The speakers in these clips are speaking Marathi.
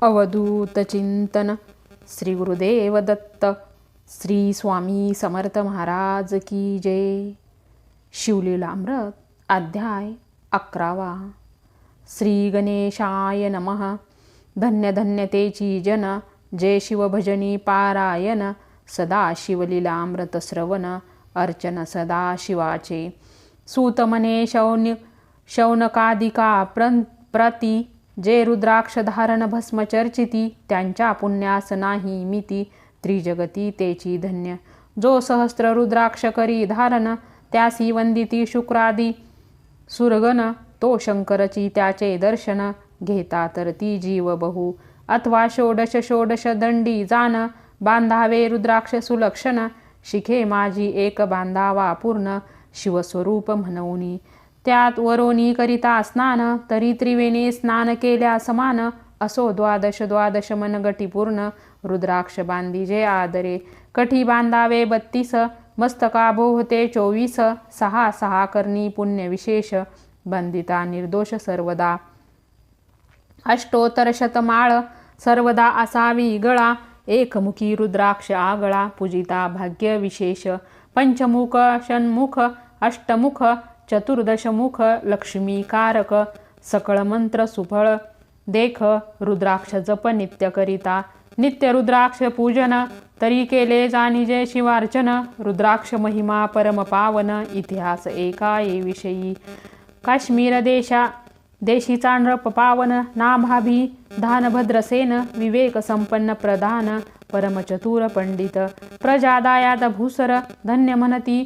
अवधूत चिंतन श्री गुरुदेव दत्त श्री स्वामी समर्थ महाराज की जय. शिवलीलामृत अध्याय 11. श्री गणेशाय नमः. धन्य धन्य तेची जन जय शिवभजनी पारायण. सदा शिवलीलामृत श्रवण अर्चन सदा शिवाचे. सूत म्हणे शौनकादिका प्रती जे रुद्राक्ष धारण भस्म चर्चिती. त्यांच्या पुण्यास नाही मिती त्रिजगती तेची धन्य. जो सहस्त्र रुद्राक्ष करी धारण त्यासी वंदिती शुक्रादी सुरगण. तो शंकरची त्याचे दर्शन घेता तर ती जीव बहु. अथवा षोडश षोडश दंडी जाण बांधावे रुद्राक्ष सुलक्षण. शिखे माझी एक बांधावा पूर्ण शिवस्वरूप म्हणूनी. त्यात वरोनी करिता स्नान तरी त्रिवेणी स्नान केल्या समान. असो द्वादश द्वादश मनगटी पूर्ण रुद्राक्ष बांधिजे आदरे. कठी बांधावे 32 मस्तका भोवते 24. 6 6 करणी पुण्य विशेष बंदिता निर्दोष सर्वदा. अष्टोत्तर शतमाळ सर्वदा असावी गळा. एकमुखी रुद्राक्ष आगळा पूजिता भाग्य विशेष. पंचमुख षण्मुख अष्टमुख चतुर्दशमुख लक्ष्मीकारक. सकळ मंत्र सुफळ देख रुद्राक्ष जप नित्य करिता. नित्य रुद्राक्ष पूजन तरी केले जाणिजे शिवार्चन. रुद्राक्ष महिमा परम पावन इतिहास एका विषयी. काश्मीर देशीचा नृप पावन नाभाभी धानभद्रसेन. विवेक संपन्न प्रधान परमचतुर पंडित. प्रजादायात भूसर धन्य म्हणती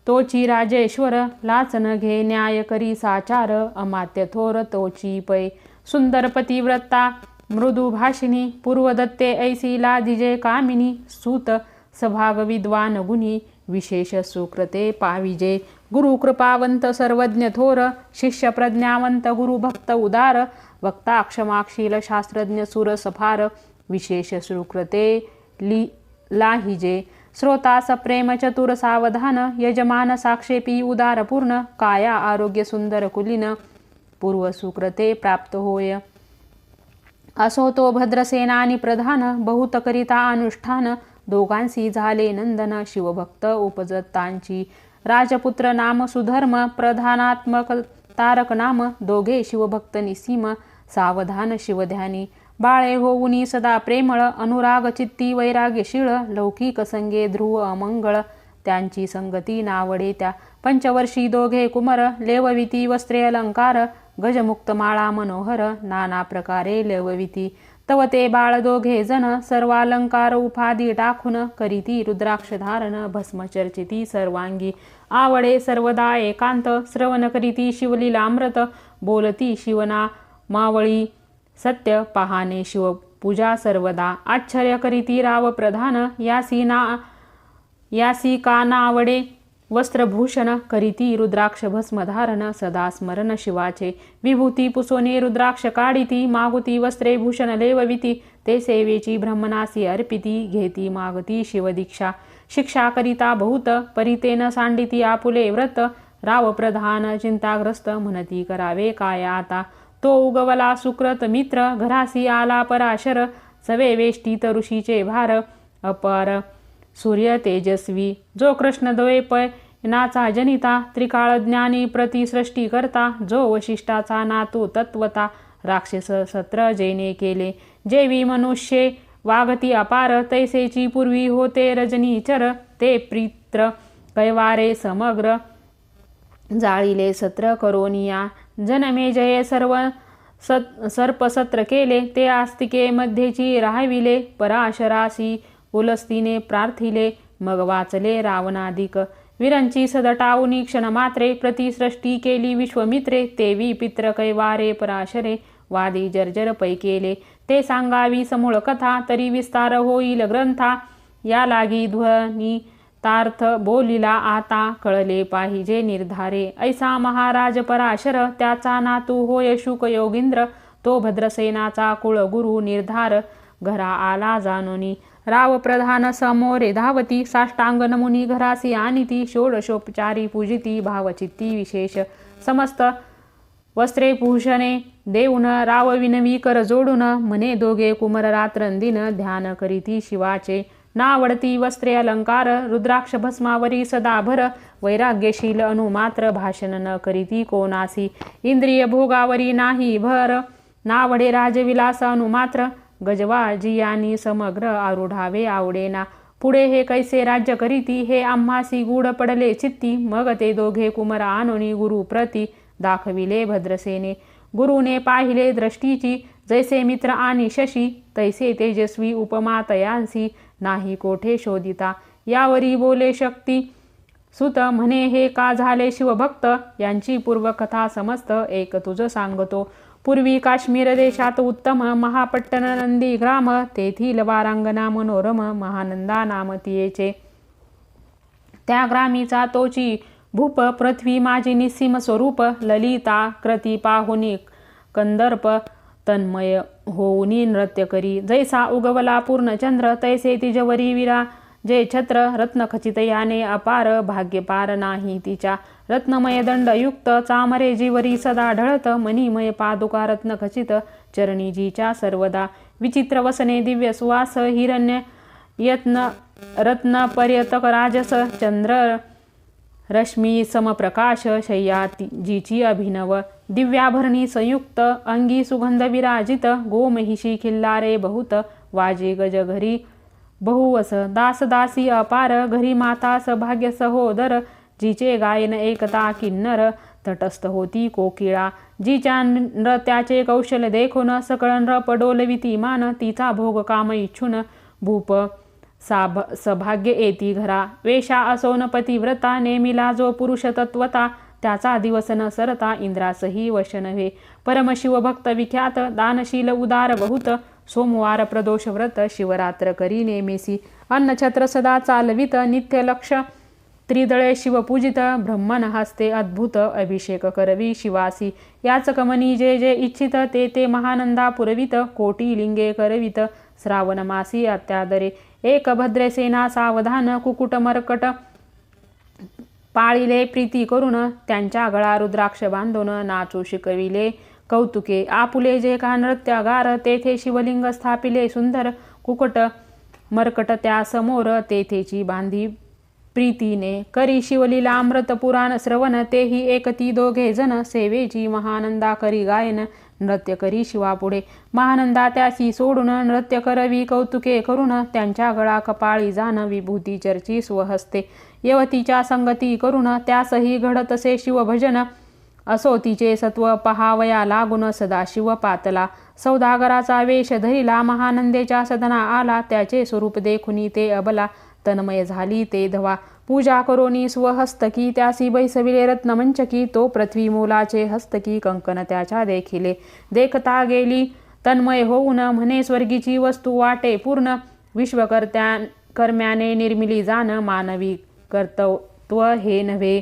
तोची राजेश्वर. लाचन घे न्याय करी साचार अमात्य थोर तोची पै. सुंदर पतिव्रता मृदू भाषिणी पूर्वदत्ते ऐसी लादिजे कामिनी. सूत सभाग विद्वान गुणी विशेष सुकृते पाविजे. गुरु कृपावंत सर्वज्ञ थोर शिष्य प्रज्ञावंत गुरु भक्त उदार. वक्ता क्षमाक्षील शास्त्रज्ञ सुर सफार विशेष सुकृते लाहिजे. श्रोतास प्रेम चतुर सावधान यजमान साक्षेपी उदार पूर्ण. काया आरोग्य सुंदर कुलीन पूर्व सुकृते प्राप्त होय. असो तो भद्रसेनानी प्रधान बहुत करिता अनुष्ठान. दोघांसी झाले नंदन शिवभक्त उपजतांची. राजपुत्र नाम सुधर्म प्रधानात्मक तारक नाम. दोघे शिवभक्त निसीम सावधान शिवध्यानी. बाळे होऊनी सदा प्रेमळ अनुराग चित्ती वैराग्यशीळ. लौकिक संगे ध्रुव अमंगळ त्यांची संगती नावडे त्या. पंचवर्षी दोघे कुमर लेवविती वस्त्रे अलंकार. गजमुक्त माळा मनोहर नाना प्रकारे लेवविती. तव ते बाळ दोघे जण सर्वालंकार उपाधी टाकून. करीती रुद्राक्ष धारण भस्म चर्चिती सर्वांगी. आवडे सर्वदा एकांत श्रवण करीती शिवलीलामृत. बोलती शिवना मावळी सत्य पाहाने शिवपूजा सर्वदा. आश्चर्य करीती राव प्रधान यासी का नावडे वस्त्रभूषण. करीती रुद्राक्ष भस्म धारण सदा स्मरण शिवाचे. विभूती पुसोने रुद्राक्ष काढिती मागुती वस्त्रे भूषण लेवविती. ते सेवेची ब्रह्मनासी अर्पिती घेती मागती शिवदीक्षा. शिक्षा करिता बहुत परितेन सांडिती आपुले व्रत. राव प्रधान चिंताग्रस्त म्हणती करावे काय आता. तो उगवला सुकृत मित्र घरासी आला पराशर. सवे वेष्टीत ऋषीचे भार अपार सूर्य तेजस्वी. जो कृष्ण द्वैपायनाचा जनिता त्रिकाळ ज्ञानी प्रतिसृष्टी करता. जो वशिष्ठाचा नातू तत्वता राक्षस सत्र जेने केले. जेवी मनुष्ये वागती अपार तैसेची पूर्वी होते रजनीचर. ते प्रित्र कैवारे समग्र जाळीले सत्र करोनिया. जनमे जये सर्व सर्पसत्र केले. ते आस्तिके मध्येची राहाविले. पराशरासी उलस्तीने प्रार्थिले. मग वाचले रावणाधिक वीरांची सदटावनी क्षण मात्रे. प्रतिसृष्टी केली विश्वमित्रे. तेवी पित्र कैवारे पराशरे वादी जर्जर पै केले. ते सांगावी समूळ कथा तरी विस्तार होईल ग्रंथा. या लागी ध्वनी तार्थ बोलिला आता कळले पाहिजे निर्धारे. ऐसा महाराज पराशर त्याचा नातू होय शुक योगींद्र. तो भद्रसेनाचा कुळगुरु निर्धार घरा आला जाणोनी. राव प्रधान समोरे धावती साष्टांग नमुनी घरासी आणिती. षोडशोपचारी पूजिती भावचित्ती विशेष. समस्त वस्त्रे भूषणे देऊन रावविनवी कर जोडून म्हणे दोघे कुमर रात्रंदिन ध्यान करीती शिवाचे नावडती वस्त्रे अलंकार रुद्राक्ष भस्मावरी सदा भर वैराग्यशील अनुमात्र भाषण न करीती कोणासी इंद्रिय भोगावरी नाही भर नावडे राजविलास अनुमात्र गजवाजियानी समग्र आरूढावे आवडेना पुढे हे कैसे राज्य करीती हे आम्हासी गूढ पडले चित्ती मग ते दोघे कुमर आणोनी गुरु प्रती दाखविले भद्रसेने गुरुने पाहिले दृष्टीची जैसे मित्र आणि शशी तैसे तेजस्वी उपमा तयांसी नाही कोठे शोधिता यावरी बोले शक्ती सुत म्हणे हे का झाले शिवभक्त यांची पूर्वकथा समस्त एक तुझ सांगतो पूर्वी काश्मीर देशात उत्तम महापट्टण नंदी ग्राम तेथील वारांगना मनोरम महानंदा नाम तियेचे त्या ग्रामीचा तोची भूप पृथ्वी माझी निस्सीम स्वरूप ललिता कृती पाहुनी कंदर्प तन्मय होऊनी नृत्य करी जैसा उगवला पूर्णचंद्र तैसे तिजवरी विरा जे छत्र रत्नखचित याने अपार भाग्यपार नाही तिच्या रत्नमय दंडयुक्त चामरे जीवरी सदा ढळत मणिमय पादुका रत्नखचित चरणीजीच्या सर्वदा विचित्र वसने दिव्य सुवास हिरण्य यत्न रत्न पर्यतक राजस चंद्र रश्मी समप्रकाश शय्या जीची अभिनव दिव्याभरणी संयुक्त अंगी सुगंध विराजित गोमहिषी खिल्लारे बहुत वाजे गज घरी बहुवस दासदासी अपार घरी मातास भाग्य सहोदर जिचे गायन एकता किन्नर तटस्थ होती कोकिळा जिच्या नृत्याचे कौशल्य देखून सकळ नृप डोलविती मान तिचा भोग काम इच्छून भूप सभाग्य येती घरा वेशा असोन पतिव्रता नेमिला जो पुरुष तत्वता त्याचा दिवस न सरता इंद्रासही वश नव्हे परमशिव भक्त विख्यात दानशील उदार बहुत सोमवार प्रदोष व्रत शिवरात्र करी नेमेसी अन्नछत्र सदा चालवित नित्य लक्ष त्रिदळे शिवपूजित ब्रह्मन हस्ते अद्भुत अभिषेक करवी शिवासी याच कमनी जे जे इच्छित ते ते महानंदा पुरवित कोटी लिंगे करवित श्रावण मासी अत्यादरे एक भद्रसेना सावधान कुकुट मरकट पाळिले प्रीती करून त्यांच्या गळा रुद्राक्ष बांधून नाचू शिकविले कौतुके आपुले जे का नृत्यगार तेथे शिवलिंग स्थापिले सुंदर कुकुट मरकट त्या समोर तेथेची बांधी प्रीतीने करी शिवलीला अमृत पुराण श्रवण तेही एकती दोघे जण सेवेची महानंदा करी गायन नृत्य करी शिवापुढे महानंदा त्यासी सोडून नृत्य करवी कौतुके करून त्यांच्या गळा कपाळी जाण विभूती चर्ची स्वहस्ते यवतीच्या संगती करून त्यासही घडतसे शिवभजन असो तिचे सत्व पहावया लागून सदाशिव पातला सौदागराचा वेश धरिला महानंदेच्या सदना आला त्याचे स्वरूप देखुनी ते अबला तन्मय झाली ते धवा पूजा करोनी स्वहस्तकी त्यासी बैसविले रत्नमंचकी तो पृथ्वी मोलाचे हस्तकी कंकन त्याच्या देखिले देखता गेली तन्मय होऊन म्हणे स्वर्गीची वस्तू वाटे पूर्ण कर्म्याने निर्मिली जाण मानवी कर्तव्य हे नव्हे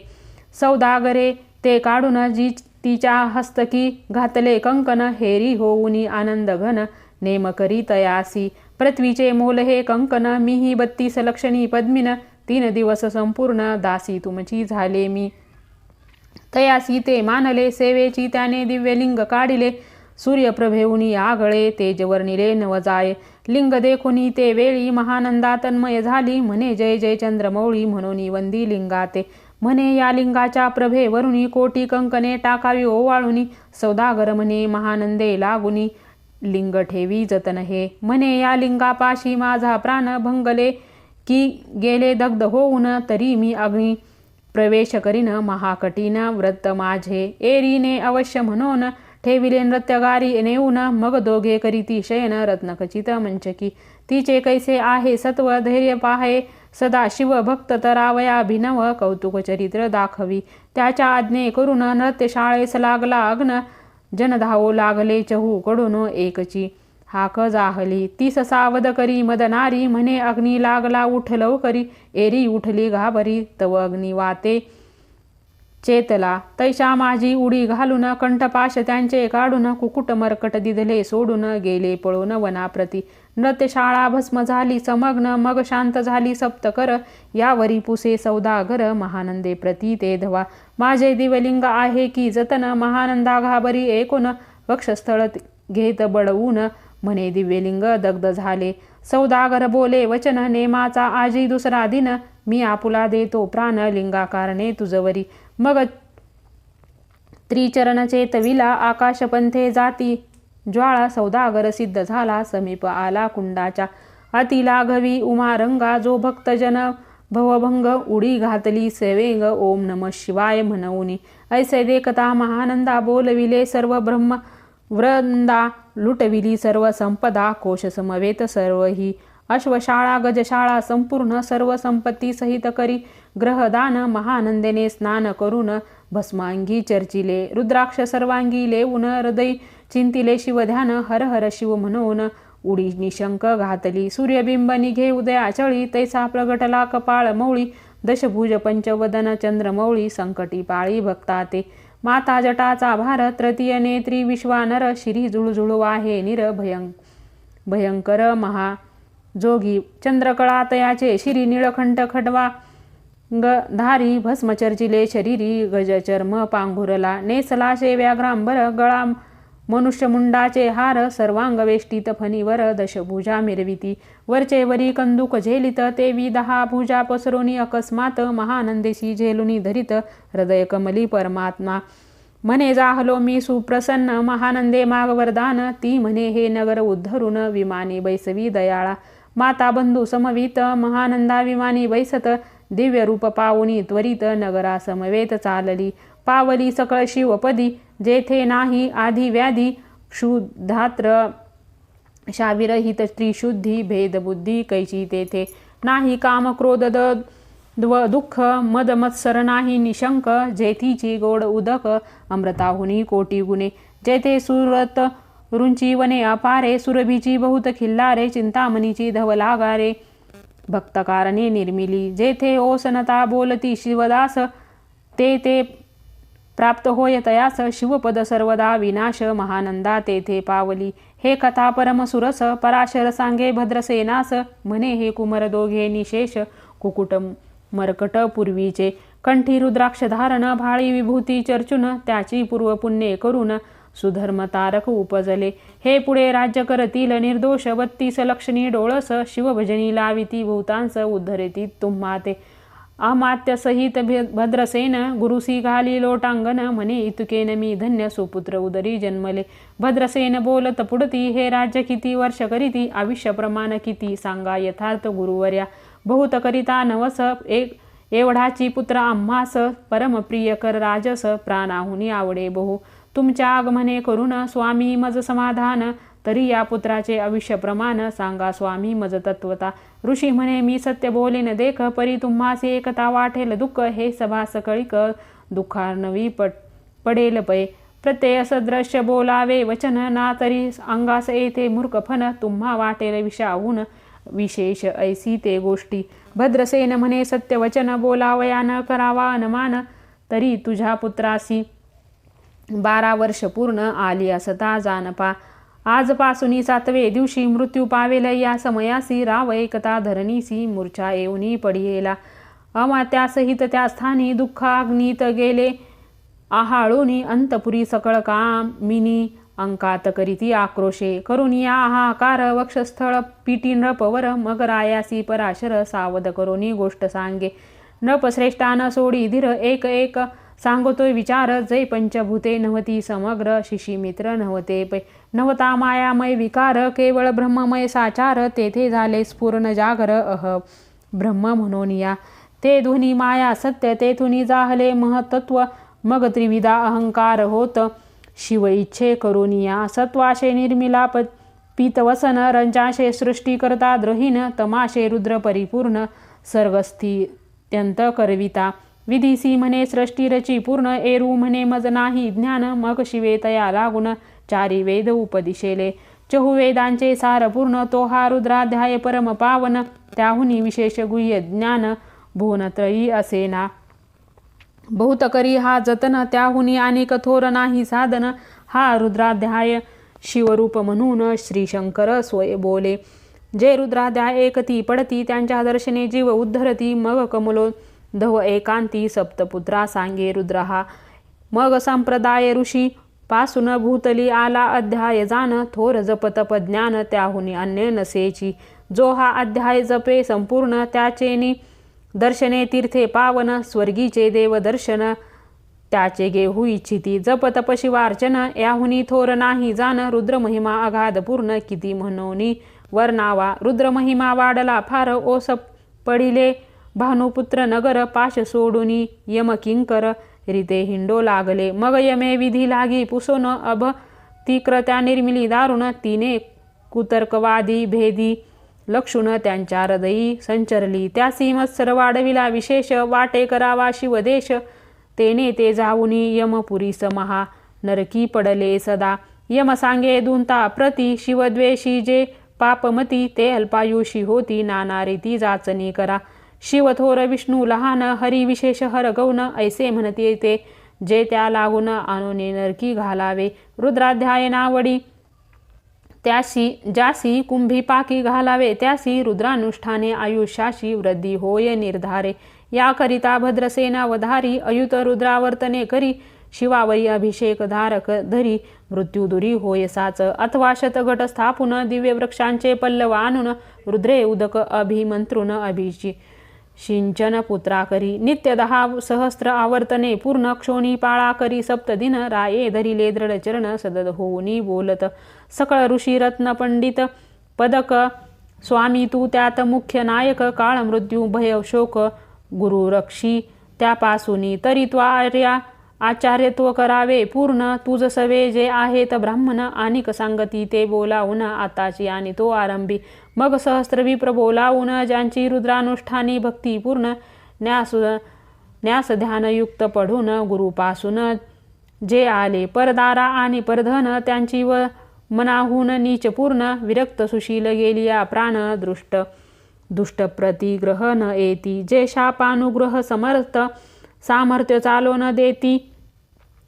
सौदागरे ते काढून जी तिच्या हस्तकी घातले कंकन हेरी होऊनी आनंद घन नेम करी तयासी पृथ्वीचे मोल हे कंकन मीही 32 लक्षणी पद्मिन 3 दिवस संपूर्ण दासी तुमची झाले मी तयासी ते मानले सेवेची त्याने दिव्यलिंग काढिले सूर्यप्रभेऊनी आगळे तेजवर्णिले नवजाय लिंग देखुनी ते वेळी महानंदा तन्मय झाली म्हणे जय जय चंद्रमौळी म्हणून वंदी लिंगाते म्हणे या लिंगाच्या प्रभेवरुनी कोटी कंकणे टाकावी ओवाळुनी सौदागर म्हणे महानंदे लागुनी लिंग ठेवी जतन हे म्हणे या लिंगापाशी माझा प्राण भंगले की गेले दग्ध होऊन तरी मी अग्नी प्रवेश करीन महाकठीण व्रत माझे एरीने अवश्य म्हणून ठेविले नृत्यगारी नेऊन मग दोघे करीती शयन रत्नखचित मंचकी तिचे कैसे आहे सत्व धैर्य पाहे सदा शिव भक्त तरावया अभिनव कौतुक चरित्र दाखवी त्याच्या आज्ञे करून नृत्यशाळेस लागला अग्न जन धावो लागले चहू कडून एकची हाक जाहली 30 सावध करी मदनारी म्हणे अग्नी लागला उठ लवकरी एरी उठली घाबरी तव अग्नी वाते चेतला तैशा माझी उडी घालून कंठपाश त्यांचे काढून कुकुट मरकट दिधले सोडून गेले पळून वनाप्रती नृत्यशाळा भस्म झाली समग्न मग शांत झाली सप्तकर यावरी पुसे सौदागर महानंदे प्रती ते धवा माझे दिवलिंग आहे की जतन महानंदा घाबरी एकूण वक्षस्थळ घेत बडवून म्हणे दिव्यलिंग दग्ध झाले सौदागर बोले वचन नेमाचा आजी दुसरा दिन मी आपुला देतो प्राण लिंगाकारणे तुझवरी मग त्रिचरण चेतविला आकाशपंथे जाती ज्वाळा सौदागर सिद्ध झाला समीप आला कुंडाच्या अतिलाघवी उमारंगा जो भक्तजन भवभंग उडी घातली सेवेंग ओम नम शिवाय म्हणूनी ऐसे देखता महानंदा बोलविले सर्व ब्रह्म वृंदा लुटविली सर्व संपदा कोश समवेत सर्व ही अश्वशाळा गजशाळा संपूर्ण सर्व संपत्ती सहित करी ग्रहदान महानंदेने स्नान करून भस्मांगी चर्चिले रुद्राक्ष सर्वांगी लेऊन हृदय चिंतिले शिवध्यान हर हर शिव म्हणून उडी निशंक घातली सूर्यबिंब निघे उदयाचळी तैसा प्रगटला कपाळ मौळी दशभुज पंचवदन चंद्रमौळी संकटी पाळी भक्ता ते माता जटाचा भार तृतीय नेत्री विश्वानर शिरी जुळजुळू आहे निर भयंकर महाजोगी चंद्रकळा तयाचे शिरी निळखंठ खडवा धारी भस्म चर्चिले शरीरी गजचर्म पांघुरला नेसला व्याघ्रांबर गळा मनुष्यमुंडाचे हार सर्वांग वेष्टीत फणीवर दशभुजा मिरविती वरचे वरी कंदुक झेलित तेवी 10 भुजा पसरोनी अकस्मात महानंदेशी झेलुनी धरित हृदय कमली परमात्मा म्हणे जाहलो मी सुप्रसन्न महानंदे माग वरदान ती म्हणे हे नगर उद्धरून विमानी बैसवी दयाळा माता बंधू समवित महानंदा विमानी बैसत दिव्य रूप पावनी त्वरित नगरा समवेत चालली पावली सकळ शिवपदी जेथे नाही आधी व्याधी क्षुधात्र शाविरहित त्रिशुद्धी भेदबुद्धी कैची तेथे नाही काम क्रोध दुःख मद मत्सर नाही निशंक जेथीची गोड उदक अमृताहुनी कोटी गुणे जेथे सुरत रुंची वने अपारे सुरभीची बहुत खिल्लारे चिंतामणीची धवलागारे भक्तकारणे निर्मिली जेथे ओसनता बोलती शिवदास ते प्राप्त होय तयास शिवपद सर्वदा विनाश महानंदा तेथे पावली हे कथा परमसुरस पराशर सांगे भद्रसेनास म्हणे हे कुमर दोघे निशेष कुकुट मरकट पूर्वीचे कंठी रुद्राक्ष धारण भाळी विभूती चर्चून त्याची पूर्व पुण्ये करून सुधर्म तारक उपजले हे पुढे राज्य करतील निर्दोष 32 लक्षणी डोळस शिवभजनी लाविती भूतांस उद्धरेती तुम्हा ते अमात्य सहित भद्रसेन गुरुसी घाली लोटांगण म्हणे इतुकेन मी धन्य सुपुत्र उदरी जन्मले भद्रसेन बोलत पुढती हे राज्य किती वर्ष करीती आयुष्य प्रमाण किती सांगा यथार्थ गुरुवर्या बहुत करिता नवस एवढाची पुत्र आम्हास परमप्रिय कर राजस प्राणाहुनी आवडे बहु तुमच्या आगमने करून स्वामी मज समाधान तरी या पुत्राचे आयुष्य प्रमाण सांगा स्वामी मज तत्वता ऋषी म्हणे मी सत्य बोलेन देख परी तुम्हास एकता वाटेल दुःख हे सभा सकळिक दुःखार्णवी पडेल पै प्रत्यय सदृश्य बोलावे वचन ना तरी अंगास येथे मूर्खफन तुम्हा वाटेल विषाहून विशेष ऐसी ते गोष्टी भद्रसेन म्हणे सत्य वचन बोलावया न करावा अनुमान तरी तुझ्या पुत्रासी 12 वर्ष पूर्ण आली असता जानपा आजपासून 7वे दिवशी मृत्यू पावेल या समयासी राव एकता धरणीसी मूर्छा येऊनी पडियेला अमात्यासहित त्या स्थानी दुःखाग्नीत गेले आहाळूनी अंतपुरी सकळ कामिनी अंकात करीती आक्रोशे करून या हाहाकार वक्षस्थळ पिटी नृपवर मग रायासी पराशर सावध करोनी गोष्ट सांगे नृपश्रेष्ठान सोडी धीर एक एक सांगतोय विचार जय पंचभूते नव्हती समग्र शिशिमित्र नव्हते पै नव्हता मायामय विकार केवळ ब्रह्ममय साचार तेथे झाले स्फुरण जागर ब्रह्म म्हणून या ते ध्वनी माया सत्य तेथुनी जाहले महतत्व मग त्रिविधा अहंकार होत शिव इच्छे करोनिया सत्वाशे निर्मिला पीतवसन रंजाशे सृष्टी करता द्रहीन तमाशे रुद्र परिपूर्ण सर्गस्थित्यंत करविता विधीसी म्हणे सृष्टी रची पूर्ण एरू म्हणे मज नाही ज्ञान मग शिवे तया लागून 4 वेद उपदिशेले चहुवेदांचे सार पूर्ण तो हा रुद्राध्याय परम पावन त्याहुनी विशेष गुह्य ज्ञान भुवनत्रयी असेना बहुत करी हा जतन, त्याहुनी आणि कठोर नाही साधन. हा रुद्राध्याय शिवरूप म्हणून श्री शंकर स्वय बोले. जे रुद्राध्याय एकती पडती, त्यांच्या दर्शने जीव उद्धरती. मग कमलोद्धव एकांती सप्तपुत्रा सांगे रुद्र हा. मग संप्रदाय ऋषी पासून भूतली आला अध्याय जाण. थोर जपतप ज्ञान त्याहुनी अन्य नसेची. जो हा अध्याय जपे संपूर्ण, त्याचेनी दर्शने तीर्थे पावन. स्वर्गीचे देव दर्शन त्याचे घेऊ इच्छिती. जप तप शिवार्चन याहुनी थोर नाही जाण. रुद्र महिमा अगाध पूर्ण, किती म्हणोनी वर्णावा. रुद्र महिमा वाढला फार, ओस पडिले भानुपुत्र नगर. पाश सोडूनी यम किंकर रीते हिंडो लागले. मग यमे विधी लागी पुसोन, अभतिक्र त्या निर्मिली दारुण. तिने कुतर्कवादी भेदी लक्षुण, त्यांच्या हृदयी संचरली. त्यासी मत्सर वाढविला विशेष, वाटे करावा शिवदेश. तेने ते जाऊनी यमपुरीस महा, नरकी पडले सदा. यम सांगे दुंता प्रती, शिवद्वेषी जे पापमती. ते अल्पायुषी होती, नाना रीती जाचणी करा. शिव थोर विष्णू लहान, हरी विशेष हर गौण. ऐसे म्हणते ते जे त्या लागून, आणूने नरकी घालावे. रुद्राध्याय नावडी त्यासी, ज्यासी कुंभी पाकी घालावे. त्यासी रुद्रानुष्ठाने आयुष्याशी वृद्धी होय निर्धारे. याकरिता भद्रसेन अवधारी, अयुत रुद्रावर्तने करी. शिवावरी अभिषेक धारक धरी, मृत्युदुरी होय साच. अथवा शतघट स्थापून, दिव्य वृक्षांचे पल्लव आणून. रुद्रे उदक अभिमंत्रुन, सिंचन पुत्रा करी. नित्य 10 सहस्त्र आवर्तने पूर्ण, क्षोणी पाळा करी सप्तदिन. राये धरिले दृढ चरण, सदद होऊनी बोलत. सकळ ऋषी रत्न पंडित पदक, स्वामी तू त्यात मुख्य नायक. काळ मृत्यू भय शोक गुरुरक्षी, त्यापासूनी तरी त्वार्या आचार्यत्व करावे पूर्ण. तुझ सवे जे आहेत ब्राह्मण, आणिक सांगती ते बोलावून. आताची आणि तो आरंभी, मग सहस्त्र विप्र बोलावून. ज्यांची रुद्रानुष्ठानी भक्ती पूर्ण, न्यास ध्यानयुक्त पढून. गुरुपासून जे आले परदारा आणि परधन, त्यांची व मनाहून नीच पूर्ण. विरक्त सुशील गेलिया प्राण, दुष्ट प्रतिग्रह न येती. जे शापानुग्रह समर्थ, सामर्थ्य चालो न देती.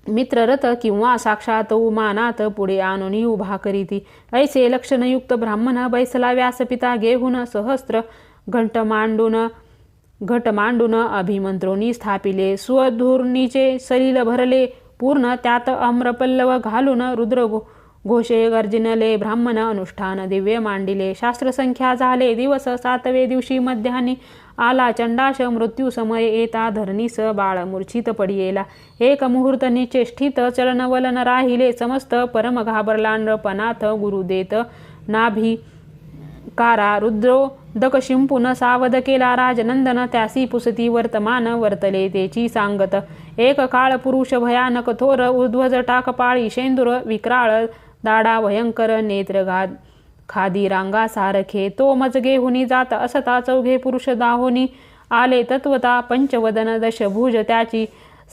मित्ररथ किंवा साक्षात उमानात, पुढे आणून उभा करीती. ऐसे लक्षणयुक्त ब्राह्मण, बैसला व्यासपिता घेऊन. सहस्त्र घट मांडून अभिमंत्रोनी स्थापिले. स्वधूर्णीचे सलिल भरले पूर्ण, त्यात अम्रपल्लव घालून. रुद्र घोषे गर्जिनले ब्राह्मण, अनुष्ठान दिव्य मांडिले. शास्त्रसंख्या झाले दिवस, 7वे दिवशी मध्यानी आला चंडाश. मृत्यू समय येता धरणीस, बाळ मूर्छित पडियेला. एक मुहूर्त निचेष्टित, चलनवलन राहिले समस्त. परम घाबरला नृपनाथ, गुरु देत नाभी कारा. रुद्रोदक शिंपून सावध केला राजनंदन. त्यासी पुसती वर्तमान, वर्तले तेची सांगत. एक काळ पुरुष भयानक थोर, ऊर्ध्वज टाकपाळी शेंदूर. विक्राळ दाडा भयंकर, नेत्र खादी रांगा सारखे. तो मज घेऊनी जात असता, 4घे पुरुष दाहोनी आले तत्वता. पंचवदन दशभुज, त्याची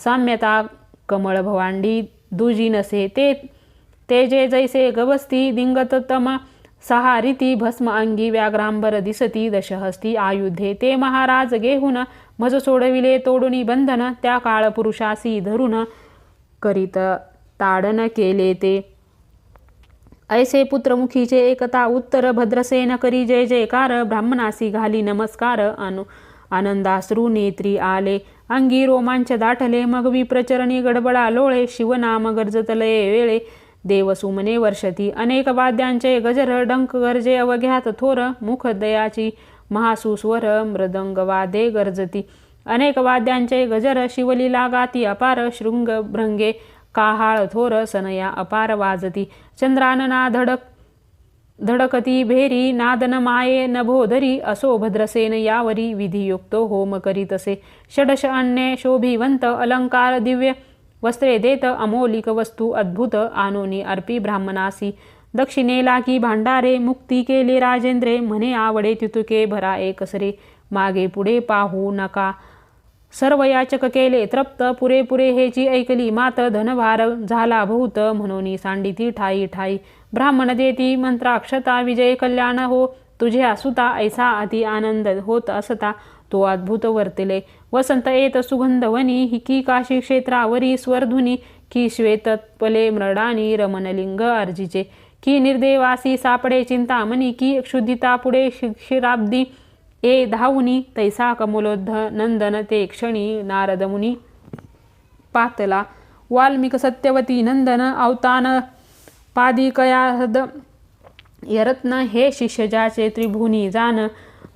साम्यता कमळ भवांडी दुजी नसे. ते जे जैसे गवस्ती, दिंगततम 6 रीती. भस्म अंगी व्याघ्रांबर दिसती, दशहस्ती आयुधे. ते महाराज घेऊन मज सोडविले तोडुनी बंधन. त्या काळ पुरुषासी धरून, करीत ताडन केले ते. ऐसे पुत्रमुखीचे एकता उत्तर, भद्रसेन करी जय जयकार. ब्राह्मणासी घाली नमस्कार, आनंदाश्रू नेत्री आले. अंगी रोमांच दाटले, मग विप्रचरणी गडबडा लोळे. शिवनाम गर्जतलये वेळे, देव सुमने वर्षती. अनेक वाद्यांचे गजर, डंक गरजे अवघ्यात थोर. मुख दयाची महासुस्वर, मृदंग वादे गर्जती. अनेक वाद्यांचे गजर, शिवलीला गाती अपार. शृंग भृंगे काहाळ थोर, सनया अपार वाजती. चंद्रानना धडकती भेरी, नादन माये नभोधरी. असो भद्रसेन यावरी, विधियुक्त होम करीतसे. षडश अन्ये शोभिवंत, अलंकार दिव्य वस्त्रे देत. अमोलिक वस्तू अद्भुत, आणोनी अर्पी ब्राह्मणासी. दक्षिणेला की भांडारे, मुक्ती केले राजेंद्रे. म्हणे आवडे तितुके भरा एकसरे, मागे पुढे पाहू नका. सर्व याचक केले तृप्त, पुरेपुरे हेची ऐकली मात. धनभार झाला बहुत, म्हणून सांडिती ठाई ठाई. ब्राह्मण देती मंत्राक्षता, विजय कल्याण हो तुझ्या सुता. ऐसा अति आनंद होत असता, तो अद्भुत वर्तले. वसंत येत सुगंधवनी ही की काशी क्षेत्रावरी स्वरधुनी की श्वेतत्पले मृडानी रमणलिंग अर्जिचे की निर्देवासी सापडे चिंतामणी की क्षुधिता पुढे क्षीराब्दी ए धावुनी तैसा कमलोद्ध नंदन ते क्षणी नारदमुनी पातला. वाल्मिक सत्यवती नंदन अवतान पादिकयाद यरत्न हे शिष्य ज्याचे त्रिभुनी जान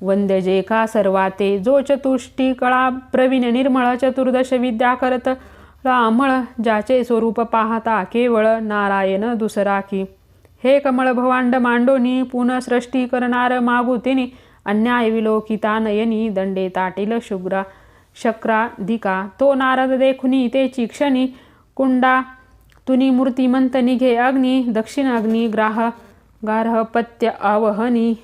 वंद्य जे का सर्वाते जो चतुष्टी कळा प्रवीण निर्मळ चतुर्दश विद्या करत रामळ ज्याचे स्वरूप पाहता केवळ नारायण दुसरा की. हे कमळ भवांड मांडोनी पुनःसृष्टी करणार मागुतिनी अन्याय विलोकिता नयनी दंडे ताटील शुग्रा शक्राधिका. तो नारद देखुनी तेची क्षणी कुंडा तुनी मूर्तिमंत निघे अग्नी दक्षिण अग्नी गार्हपत्य आवहनी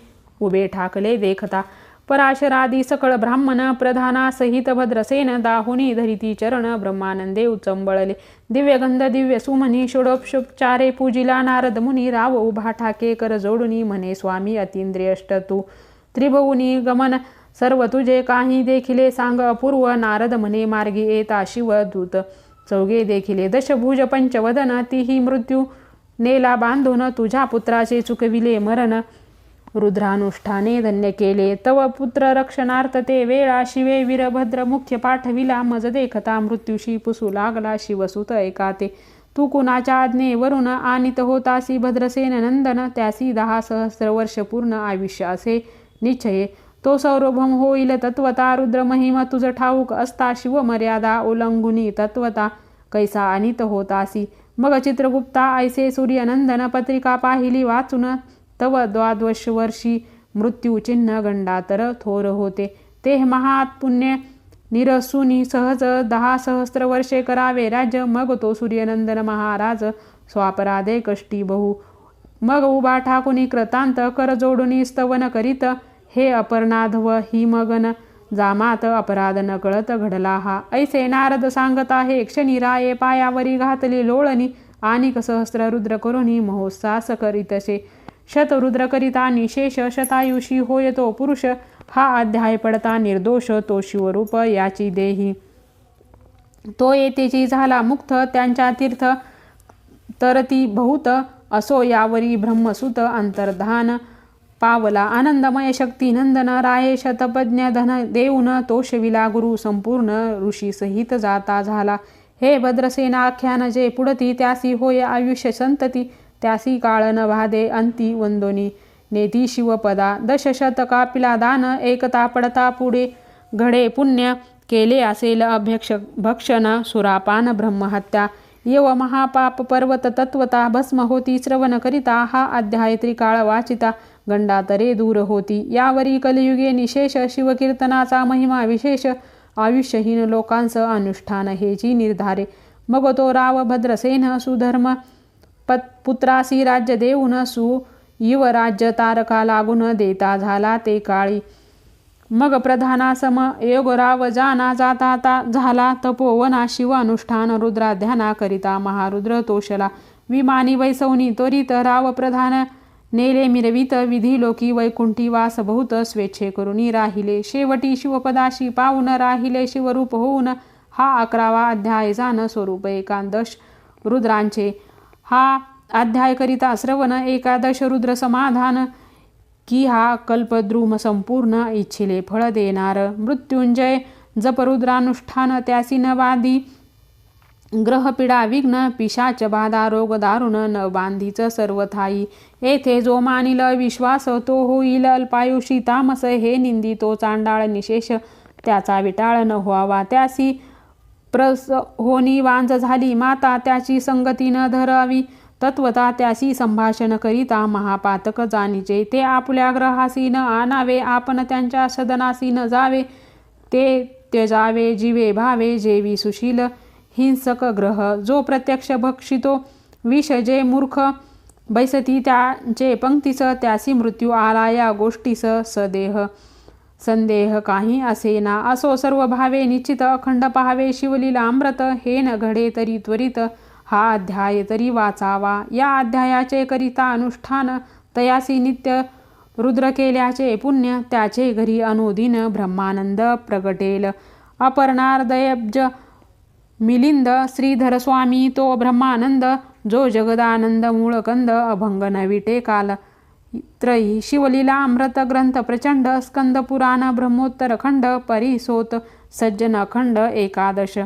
उभे ठाकले देखता. पराशरादी सकळ ब्राह्मण प्रधानासहित भद्रसेन दाहुनी धरिती चरण ब्रह्मानंदे उचंबळले. दिव्यगंध दिव्य सुमनी षोडोपचारे पूजिला नारद मुनी राव उभा ठाके कर जोडुनी म्हणे स्वामी अतींद्रियष्ट तू त्रिभुवनी गमन सर्व तुझे काही देखिले सांग अपूर्व. नारद म्हणे मार्गी येता शिवदूत चौघे देखिले दशभुज पंचवदन तीही मृत्यू नेला बांधून तुझ्या पुत्राचे चुकविले मरण रुद्रानुष्ठाने धन्य केले तव पुत्र रक्षणार्थ ते वेळा शिवे वीरभद्र मुख्य पाठविला मज देखता मृत्यूशी पुसू लागला शिवसुत ऐकाते. तू कुणाच्या आज्ञेवरून आनित होतासी भद्रसेन नंदन त्यासी 10 सहस्र वर्ष पूर्ण आयुष्य असे निश्चये. तो सार्वभौम होईल तत्वता रुद्र महिमा तुझ ठाऊक असता शिव मर्यादा ओलंघुनी तत्वता कैसा अनित होतासी. मग चित्रगुप्ता ऐसे सूर्यनंदन पत्रिका पाहिली वाचून तव 12 वर्षी मृत्यू चिन्ह गंडातर थोर होते. ते महात्पुण्य निरसुनी सहज 10 सहस्र वर्षे करावे राज्य. मग तो सूर्यनंदन महाराज स्वापराधे कष्टी बहु मग उभा ठाकुनी कृतांत कर जोडुनी स्तवन करीत हे अपर्णाधव ही मगन जामात अपराध न कळत घडला हा. ऐसे नारद सांगता हे क्षणी राये पायावरी घातली लोळणी आणि सहस्र रुद्र करुणी महोत्सास करीतसे. शतरुद्र करिता निशेष शतायुषी होय तो पुरुष हा अध्याय पडता निर्दोष तो शिवरूप याची देही. तो येतेची झाला मुक्त त्यांच्या तीर्थ तरती बहुत असो यावरी ब्रह्मसुत अंतर्धान पावला. आनंदमय शक्ती नंदन राये शतपज्ञ धन देऊन तोषविला गुरु संपूर्ण ऋषी सहित जाता झाला. हे भद्रसेना आख्यान जे पुढती त्यासी होय आयुष्य संतती त्यासी काळ न भादे अंती वंदोनी नेती शिवपदा. 10 कापिला दान एकता पडता पुढे घडे पुण्य केले असेल भक्षण सुरापान ब्रह्महत्या येव महापाप पर्वत तत्वता भस्म होती श्रवण करिता हा अध्याय त्रिकाळ वाचिता गंडातरे दूर होती. यावरी कलियुगे निशेष शिवकीर्तनाचा महिमा विशेष आयुष्यहीन लोकांस अनुष्ठान हेची निर्धारे. मग तो राव भद्रसेन सुधर्म पुत्रासी राज्य देऊन युवराज्य तारका लागून देता झाला ते काळी. मग प्रधानासम योग राव जाना जाता झाला तपोवना शिव अनुष्ठान रुद्राध्याना करिता महारुद्र तोषला. विमानी वैसवनी त्वरित राव प्रधान नेले मिरवित विधी लोकी वैकुंठी वास बहुत स्वेच्छे करुनी राहिले. शेवटी शिवपदाशी पावून राहिले शिवरूप होऊन हा 11वा अध्याय जाण स्वरूप 11 रुद्रांचे. हा अध्याय करिता श्रवण 11 रुद्र समाधान की हा कल्पद्रुम संपूर्ण इच्छिले फळ देणार. मृत्युंजय जप रुद्रानुष्ठान त्यासी न बाधी ग्रहपीडा विघ्न पिशाच बाधा रोग दारुण न बांधीच सर्वथाई. येथे जो मानिल विश्वास तो होईल अल्पायुषी तामस हे निंदी तो चांडाळ निशेष त्याचा विटाळ न व्हावा. त्यासी प्रस होनी वांज झाली माता त्याची संगती न धरावी तत्वता त्यासी संभाषण करिता महापातक जाणीचे. ते आपल्या ग्रहासी न आणावे आपण त्यांच्या सदनासी न जावे ते त्यजावे जीवे भावे जेवी सुशील हिंसक ग्रह. जो प्रत्यक्ष भक्षितो विष जे मूर्ख बैसती त्याचे पंक्तीस त्यासी मृत्यू आला या गोष्टीस सदेह संदेह काही असेना. असो सर्व भावे निश्चित अखंड पाहावे शिवलीला अमृत हे न घडे तरी त्वरित हा अध्याय तरी वाचावा. या अध्यायाचे करिता अनुष्ठान तयासी नित्य रुद्र केल्याचे पुण्य त्याचे घरी अनुदिन ब्रह्मानंद प्रगटेल. अपर्णार्दयब्ज मिलिंद श्रीधर स्वामी तो ब्रह्मानंद, जो जगदानंद मूळकंद अभंग नविटे काल. त्रयी शिवलीला अमृत ग्रंथ प्रचंड, स्कंद पुराण ब्रह्मोत्तर खंड, परिसोत सज्जन अखंड. 11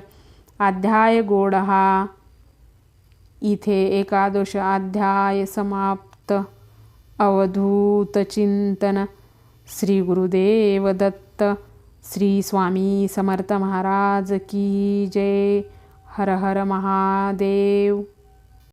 अध्याय गोडहा. इथे 11 अध्याय समाप्त. अवधूत चिंतन. श्री गुरुदेव दत्त. श्री स्वामी समर्थ महाराज की जय. हर हर महादेव.